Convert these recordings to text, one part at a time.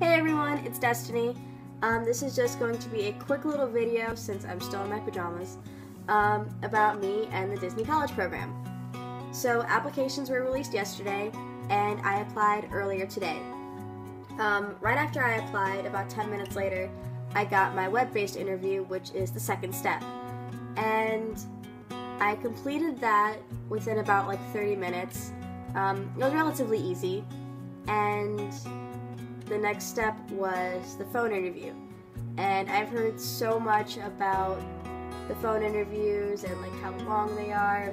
Hey everyone, it's Destiny. This is just going to be a quick little video, since I'm still in my pajamas, about me and the Disney College program. So applications were released yesterday, and I applied earlier today. Right after I applied, about 10 minutes later, I got my web-based interview, which is the second step. And I completed that within about like 30 minutes. It was relatively easy, and the next step was the phone interview. And I've heard so much about the phone interviews and like how long they are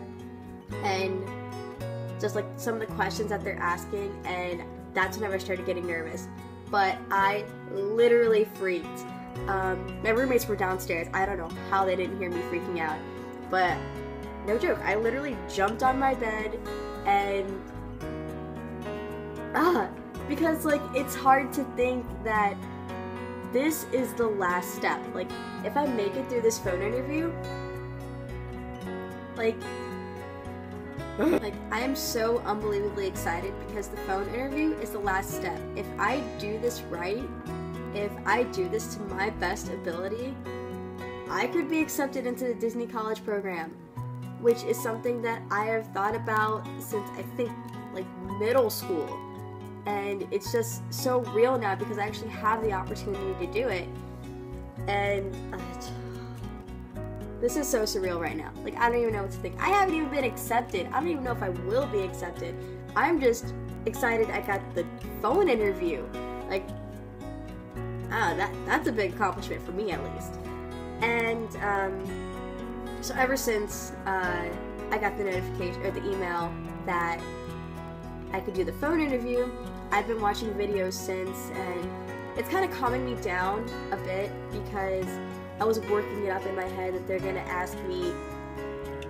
and just like some of the questions that they're asking, and that's whenever I started getting nervous. But I literally freaked. My roommates were downstairs. I don't know how they didn't hear me freaking out, but no joke, I literally jumped on my bed and because like it's hard to think that this is the last step. Like if I make it through this phone interview, like I am so unbelievably excited, because the phone interview is the last step. If I do this right, if I do this to my best ability, I could be accepted into the Disney College program, which is something that I have thought about since I think like middle school. And it's just so real now because I actually have the opportunity to do it. And this is so surreal right now. Like, I don't even know what to think. I haven't even been accepted. I don't even know if I will be accepted. I'm just excited I got the phone interview. Like, that's a big accomplishment for me, at least. And so ever since I got the notification or the email that I could do the phone interview, I've been watching videos since, and it's kind of calming me down a bit, because I was working it up in my head that they're gonna ask me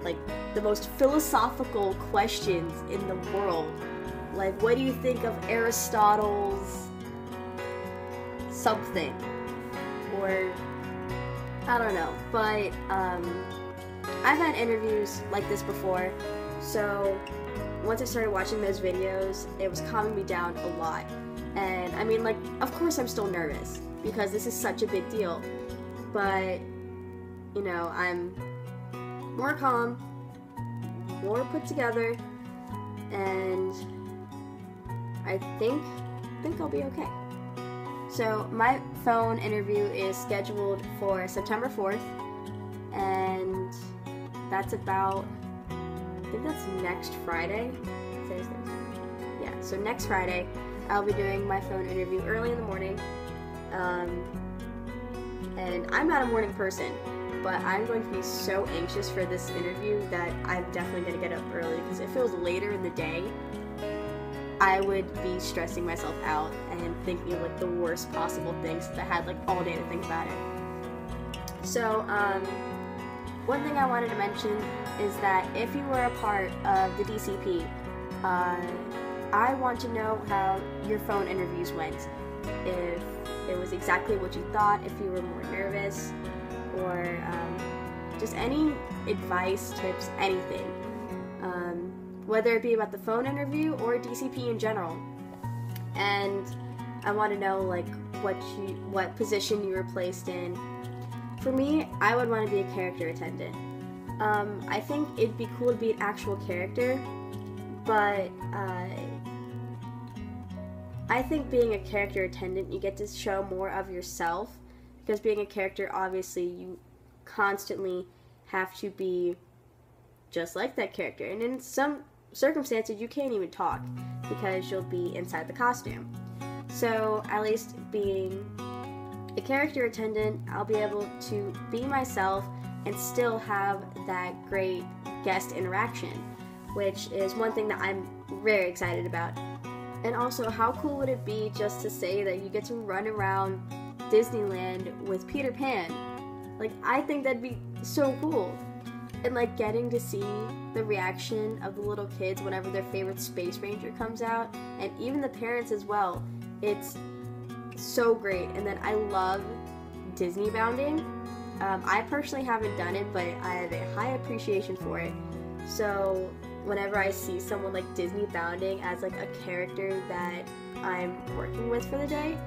like the most philosophical questions in the world. Like, what do you think of Aristotle's something? Or I don't know, but I've had interviews like this before, so once I started watching those videos, it was calming me down a lot. And I mean, like, of course I'm still nervous because this is such a big deal, but you know, I'm more calm, more put together, and I think I'll be okay. So my phone interview is scheduled for September 4th, and that's about, I think that's next Friday. Today's Thursday. Yeah, so next Friday I'll be doing my phone interview early in the morning. And I'm not a morning person, but I'm going to be so anxious for this interview that I'm definitely going to get up early, because if it was later in the day, I would be stressing myself out and thinking of like the worst possible things if I had like all day to think about it. So, one thing I wanted to mention is that if you were a part of the DCP, I want to know how your phone interviews went. If it was exactly what you thought, if you were more nervous, or just any advice, tips, anything. Whether it be about the phone interview or DCP in general. And I want to know like what position you were placed in. For me, I would want to be a character attendant. I think it'd be cool to be an actual character, but I think being a character attendant, you get to show more of yourself, because being a character, obviously, you constantly have to be just like that character, and in some circumstances, you can't even talk, because you'll be inside the costume. So, at least being a character attendant, I'll be able to be myself and still have that great guest interaction, which is one thing that I'm very excited about. And also, how cool would it be just to say that you get to run around Disneyland with Peter Pan? Like, I think that'd be so cool. And like getting to see the reaction of the little kids whenever their favorite Space Ranger comes out, and even the parents as well. It's so great. And then I love Disney bounding. I personally haven't done it, but I have a high appreciation for it. So whenever I see someone like Disney bounding as like a character that I'm working with for the day,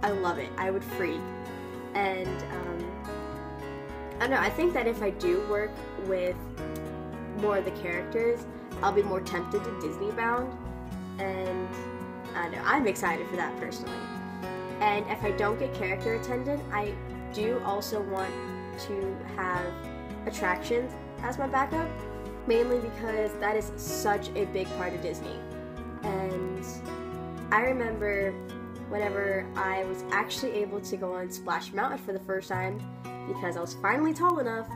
I love it. I would freak. And I don't know, I think that if I do work with more of the characters, I'll be more tempted to Disney bound, and I don't know, I'm excited for that personally. And if I don't get character attendant, I do also want to have attractions as my backup, mainly because that is such a big part of Disney. And I remember whenever I was actually able to go on Splash Mountain for the first time, because I was finally tall enough,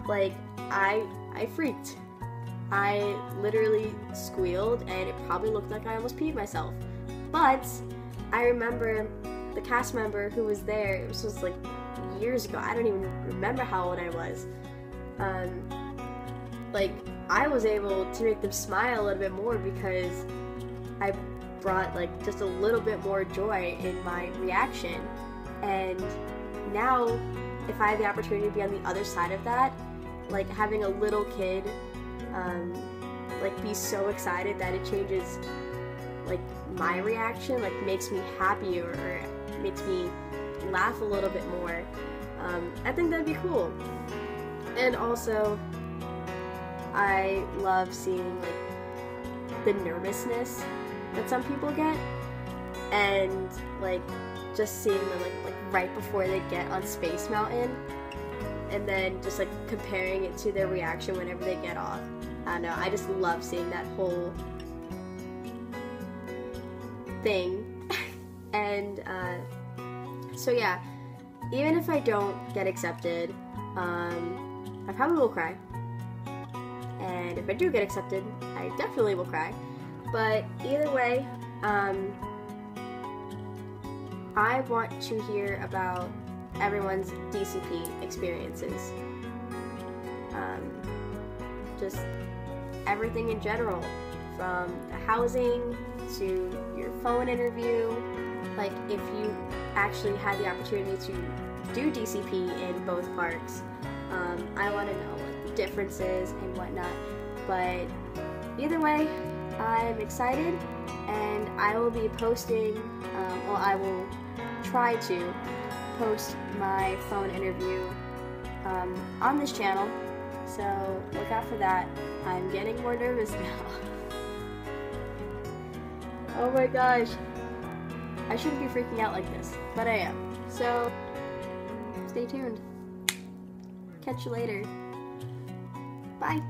like, I freaked. I literally squealed, and it probably looked like I almost peed myself. But I remember the cast member who was there, it was just like years ago, I don't even remember how old I was. Like, I was able to make them smile a little bit more because I brought like just a little bit more joy in my reaction. And now, if I have the opportunity to be on the other side of that, like having a little kid like be so excited that it changes like my reaction, like makes me happier or makes me laugh a little bit more, I think that'd be cool. And also, I love seeing like the nervousness that some people get, and like just seeing them like right before they get on Space Mountain, and then just like comparing it to their reaction whenever they get off. I don't know, I just love seeing that whole thing. And so yeah, even if I don't get accepted, I probably will cry. And if I do get accepted, I definitely will cry. But either way, I want to hear about everyone's DCP experiences. Just everything in general, from the housing to your phone interview. Like, if you actually had the opportunity to do DCP in both parks, I want to know like the differences and whatnot. But either way, I'm excited, and I will be posting, well, I will try to post my phone interview on this channel, so look out for that. I'm getting more nervous now. Oh my gosh, I shouldn't be freaking out like this, but I am. So stay tuned. Catch you later. Bye.